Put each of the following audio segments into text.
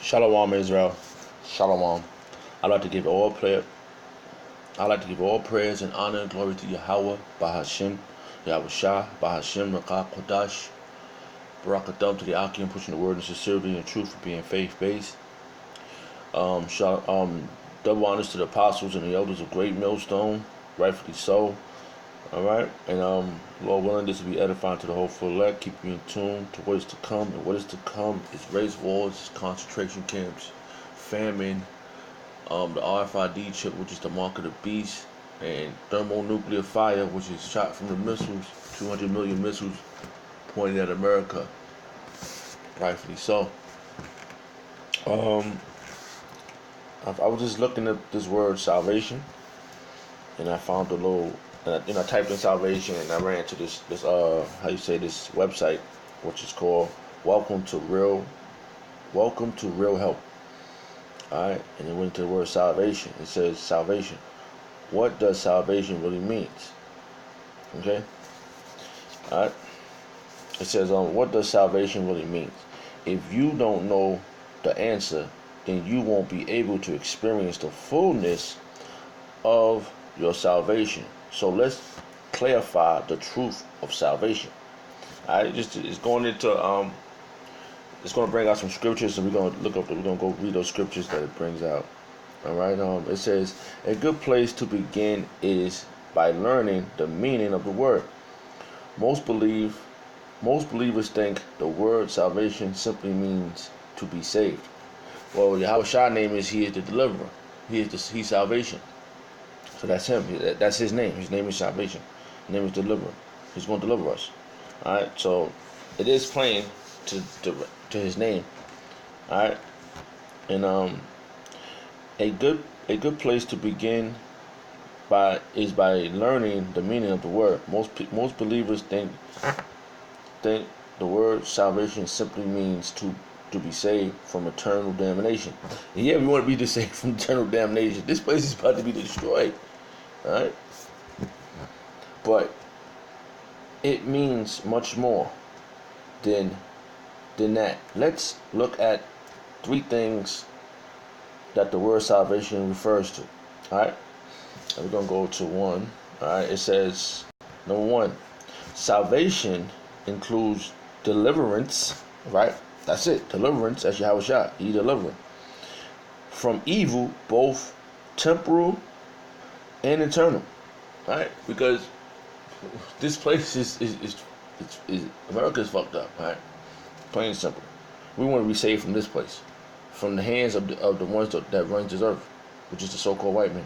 Shalom Israel. Shalom. I'd like to give all prayer. I'd like to give all prayers and honor and glory to Yahweh, Bahashim, Yahweh Shah, Bahashim, Rakah Kodash, Barakatham to the Akim, pushing the word in sincerity and truth for being faith-based. Double honors to the apostles and the elders of Great Millstone, rightfully so. All right, and Lord willing, this will be edifying to the whole full elect. Keep you in tune to what is to come, and what is to come is race wars, concentration camps, famine, the RFID chip, which is the mark of the beast, and thermonuclear fire, which is shot from the missiles, 200 million missiles pointed at America, rightfully so. I was just looking at this word salvation, and I found a little. I typed in salvation, and I ran to this this website, which is called Welcome to Real Help. All right, and it went to the word salvation. It says salvation. What does salvation really mean? Okay. All right. It says what does salvation really mean? If you don't know the answer, then you won't be able to experience the fullness of your salvation. So let's clarify the truth of salvation. Alright, it's going into it's going to bring out some scriptures, so we're going to go read those scriptures that it brings out. Alright, it says a good place to begin is by learning the meaning of the word. Most believers think the word salvation simply means to be saved. Well, Yahweh's name is He is the deliverer. He's salvation. So that's him. That's his name. His name is salvation. His name is deliverer. He's going to deliver us. All right. So it is plain to his name. All right. And a good place to begin is by learning the meaning of the word. Most believers think the word salvation simply means to be saved from eternal damnation. And yeah, we want to be saved from eternal damnation. This place is about to be destroyed. Alright? But it means much more than that. Let's look at three things that the word salvation refers to. Alright? And we're going to go to one. Alright? It says, number one, salvation includes deliverance. Right? That's it. Deliverance. That's Yahweh Shah. He deliverer. From evil, both temporal and eternal. Right? Because this place is America is fucked up. Right? Plain and simple. We want to be saved from this place, from the hands of the ones that run this earth, which is the so-called white man.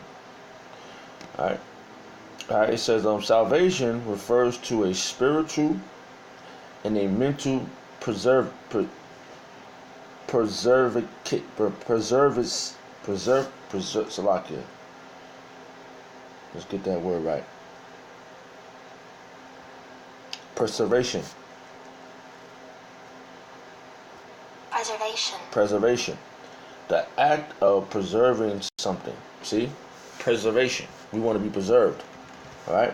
All right. All right. It says salvation refers to a spiritual and a mental preservation. Salakia. Let's get that word right. Preservation. The act of preserving something. See? Preservation. We want to be preserved. Alright?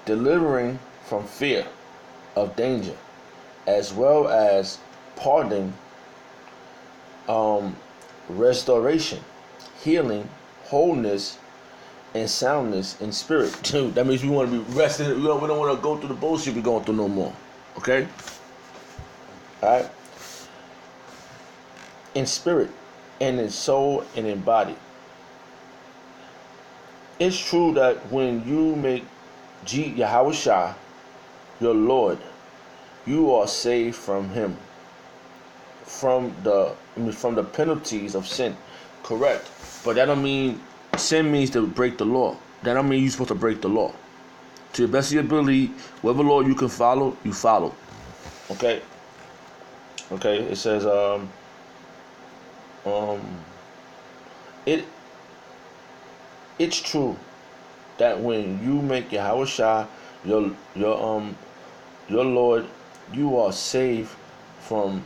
Delivering from fear of danger, as well as pardoning, restoration, healing, wholeness, and soundness in spirit. Dude, that means we want to be rested. We don't want to go through the bullshit we're going through no more. Okay? Alright? In spirit, and in soul, and in body. It's true that when you make Yahweh Shah your Lord, you are saved from him. From the penalties of sin. Correct. But that don't mean sin means to break the law. That don't mean you're supposed to break the law. To the best of your ability, whatever law you can follow, you follow. Okay? Okay, it says it's true that when you make Yahweh Shah your Lord, you are saved from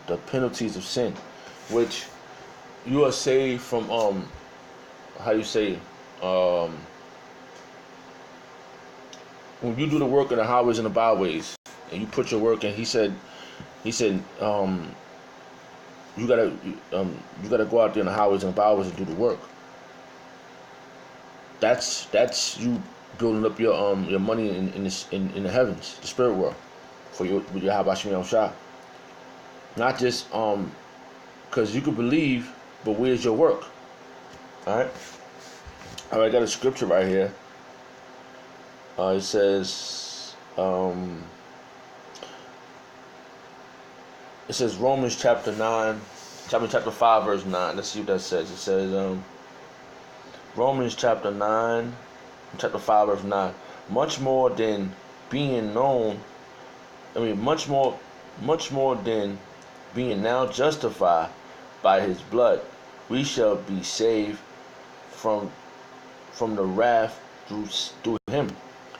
the penalties of sin, which you are saved from when you do the work in the highways and the byways, and you put your work in. He said You gotta go out there in the highways and byways and do the work. That's you building up your money in the heavens, the spirit world, for your with your Habashim Shah. Not just because you can believe, but where's your work? All right. All right. I got a scripture right here. It says Romans chapter 9, chapter 5 verse 9. Let's see what that says. It says Romans chapter 9, chapter 5 verse 9. Much more than being known, much more than being now justified by his blood, we shall be saved from the wrath through him.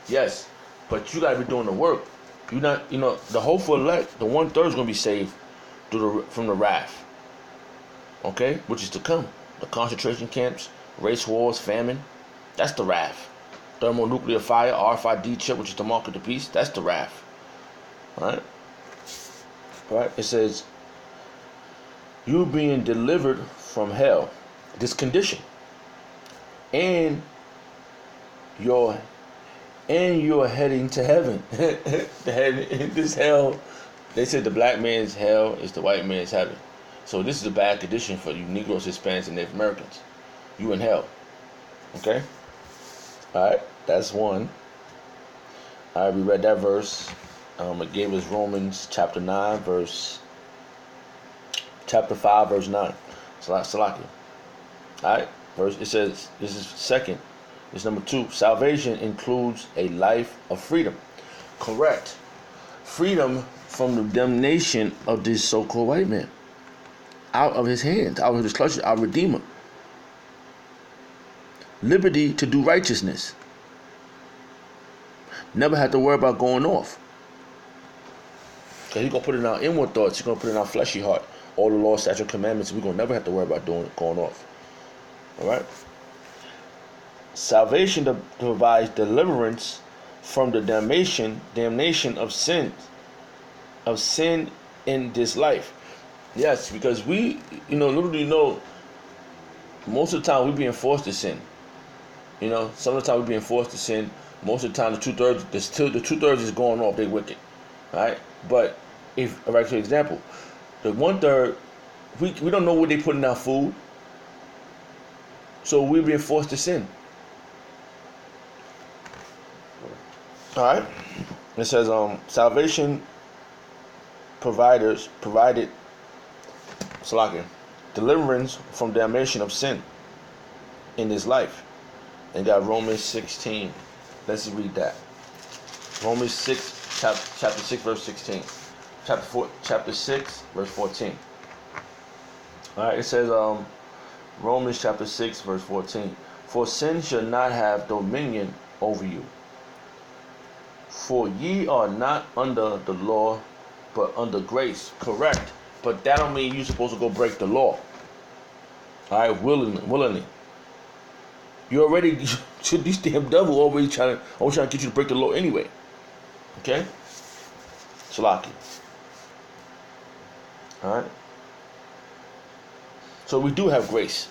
Yes, but you gotta be doing the work. You not, the hopeful elect, the 1/3 is gonna be saved from the wrath. Okay, which is to come. The concentration camps, race wars, famine. That's the wrath. Thermonuclear fire, RFID chip, which is the mark of the beast. That's the wrath. All right. All right. It says, you being delivered from hell, this condition, and you're heading to heaven. This hell, they said the black man's hell is the white man's heaven. So this is a bad condition for you Negroes, Hispanics, and Native Americans. You in hell. Okay? Alright, that's one. Alright, we read that verse. It gave us Romans chapter 5 verse 9. Salakia. Alright, it says, this is second. This number 2. Salvation includes a life of freedom. Correct. Freedom from the damnation of this so-called white man. Out of his hands, out of his clutches, our Redeemer. Liberty to do righteousness. Never have to worry about going off. Because he's going to put it in our inward thoughts. He's going to put it in our fleshy heart. All the law, statute, commandments, we're going to never have to worry about going off. All right? Salvation provides deliverance from the damnation of sin in this life. Yes, because we, little do you know, most of the time we're being forced to sin. Some of the time we're being forced to sin. Most of the time the 2/3 is going off. They wicked, all right. But for example, the 1/3, we don't know what they put in our food, so we're being forced to sin. All right. It says salvation provided deliverance from damnation of sin in this life. And got Romans 16. Let's read that. Romans 6, chapter 6, verse 16. Chapter 6, verse 14. All right, it says Romans chapter 6, verse 14. For sin shall not have dominion over you. For ye are not under the law, but under grace. Correct. But that don't mean you're supposed to go break the law. All right, willingly. You already, these damn devil always trying to get you to break the law anyway. Okay? Shalaki. All right. So we do have grace.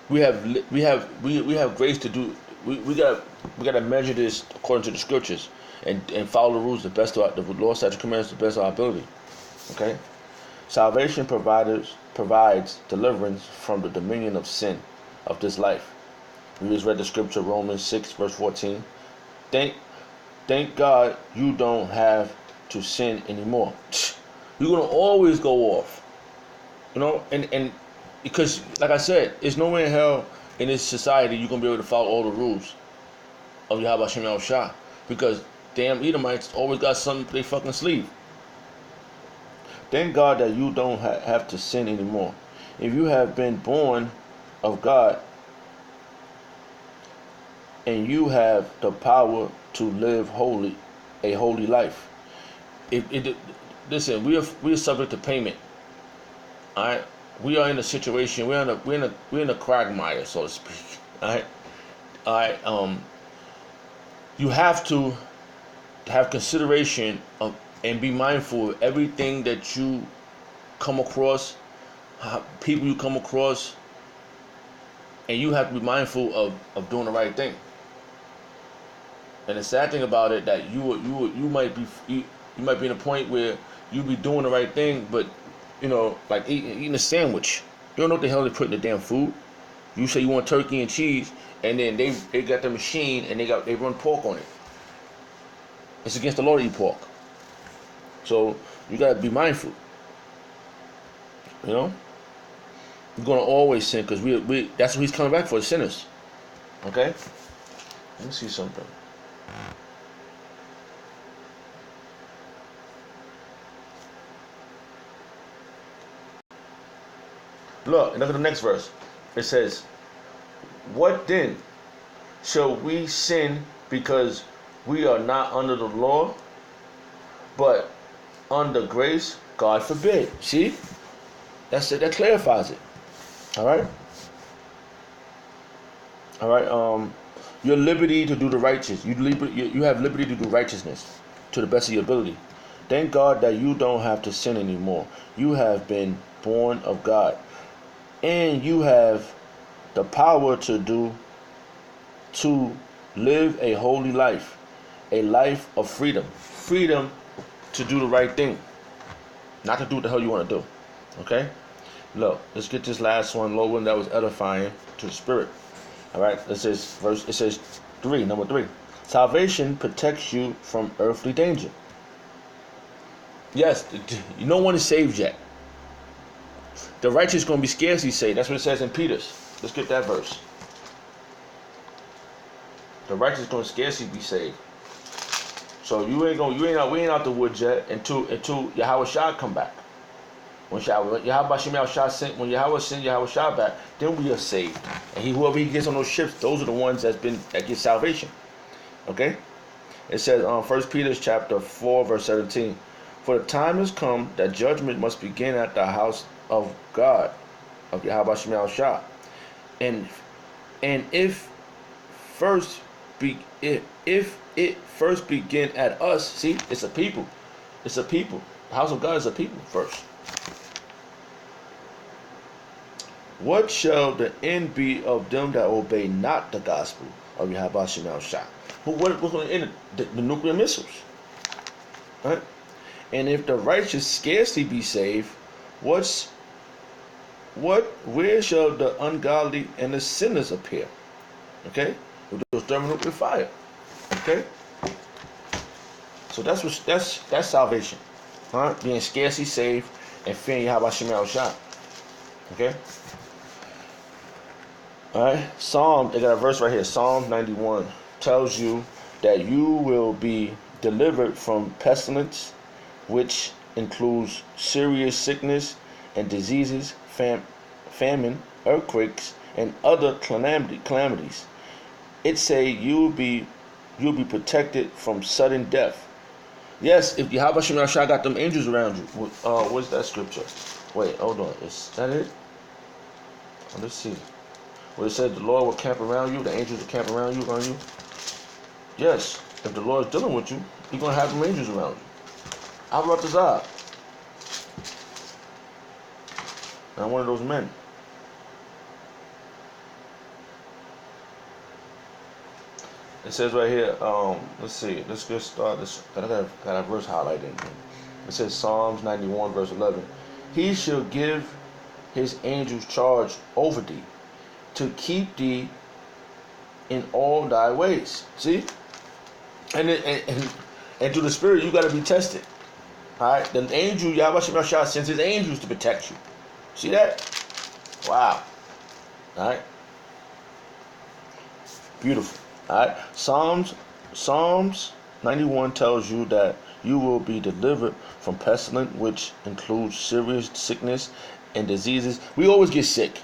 We have grace to do. We gotta measure this according to the scriptures and follow the rules the law, statute, commandments the best of our ability. Okay. Salvation provides deliverance from the dominion of sin of this life. We just read the scripture, Romans 6, verse 14. Thank God you don't have to sin anymore. You're going to always go off. And because, like I said, there's nowhere in hell in this society you're going to be able to follow all the rules of Yahweh Shem Yahweh Shah. Because damn Edomites always got something they fucking sleeve. Thank God that you don't have to sin anymore. If you have been born of God, and you have the power to live a holy life. Listen, we are subject to payment. All right, we are in a situation. We're in a quagmire, so to speak. All right. You have to have consideration of and be mindful of everything that you come across people you come across, and you have to be mindful of doing the right thing. And the sad thing about it that you might be in a point where you be doing the right thing, but like eating a sandwich. You don't know what the hell they put in the damn food. You say you want turkey and cheese, and then they got the machine and they run pork on it. It's against the law to eat pork. So you gotta be mindful. You're gonna always sin because we that's what he's coming back for, the sinners. Okay? Let me see something. Look at the next verse. It says, "What then? Shall we sin because we are not under the law, but under grace? God forbid." See? That's it. That clarifies it. All right? All right. Your liberty to do the righteous. You have liberty to do righteousness to the best of your ability. Thank God that you don't have to sin anymore. You have been born of God. And you have the power to live a holy life, a life of freedom. Freedom to do the right thing, not to do what the hell you want to do. Okay? Look, let's get this last one, low one that was edifying to the spirit. All right, it says 3, number 3. Salvation protects you from earthly danger. Yes, no one is saved yet. The righteous is going to be scarcely saved. That's what it says in Peter's. Let's get that verse. The righteous is going to scarcely be saved. So we ain't out the woods yet until Yahweh Shah come back. When Yahweh send Yahweh Shah back, then we are saved. And whoever he gets on those ships, those are the ones that get salvation. Okay? It says on 1 Peter chapter 4, verse 17, "For the time has come that judgment must begin at the house of God, of Yahweh Shah. And if it first begin at us," see, it's a people. It's a people. The house of God is a people first. "What shall the end be of them that obey not the gospel of Yahweh Shah?" What's going to end the nuclear missiles? Right? "And if the righteous scarcely be saved, where shall the ungodly and the sinners appear?" Okay? With those thermonuclear fire. Okay? So that's salvation. Huh? Being scarcely saved and fearing Yahweh Shah. Okay? Alright? They got a verse right here. Psalm 91 tells you that you will be delivered from pestilence, which includes serious sickness and diseases, famine, earthquakes, and other calamities. It say you'll be protected from sudden death. Yes, if Yahweh Shah got them angels around you. What's that scripture? Wait, hold on. Is that it? Let's see. Where it says the Lord will camp around you, the angels will camp around you. Yes, if the Lord is dealing with you, He's gonna have them angels around you. How about the Zah? I'm one of those men. It says right here, let's see, let's get started. I got a verse highlighted. It says Psalms 91 verse 11. "He shall give his angels charge over thee, to keep thee in all thy ways." See? And through the Spirit, you got to be tested. All right? The angel, Yahweh Shah, sends his angels to protect you. See that? Wow. All right? Beautiful. All right? Psalms 91 tells you that you will be delivered from pestilence, which includes serious sickness and diseases. We always get sick.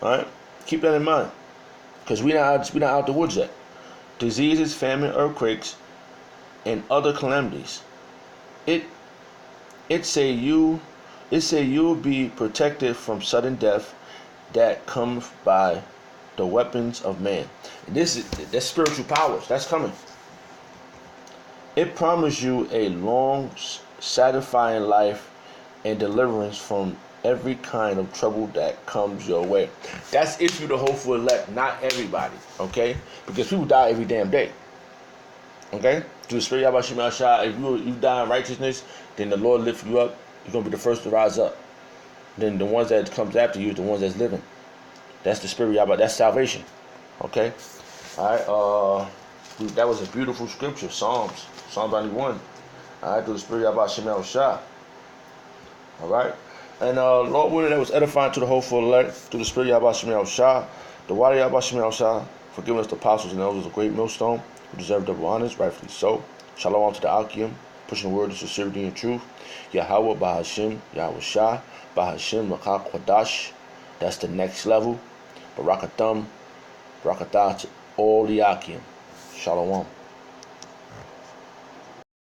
All right? Keep that in mind, because we're not out the woods yet. Diseases, famine, earthquakes, and other calamities. It say you'll be protected from sudden death that comes by the weapons of man. That's spiritual powers. That's coming. It promises you a long, satisfying life and deliverance from every kind of trouble that comes your way. That's if you're the hopeful elect, not everybody, okay? Because people die every damn day, okay? Through the Spirit of Yahweh Shai, if you die in righteousness, then the Lord lift you up. You're going to be the first to rise up. Then the ones that comes after you is the ones that's living. That's the Spirit of Yahweh. That's salvation, okay? All right, that was a beautiful scripture, Psalm 91. All right, through the Spirit of Yahweh Shai. All right. And Lord willing, that was edifying to the hopeful elect through the Spirit of Yahweh Shai, the Wadi Yahweh Shai, for giving us the apostles and elders of great millstone, who deserve double honors, rightfully so. Shalom to the Akim, pushing the word of sincerity and truth. Yahweh Bahashim, Yahweh Shai, Bahashim Makak Kwadash. That's the next level. Barakatham, Barakatah to all the Akim. Shalom.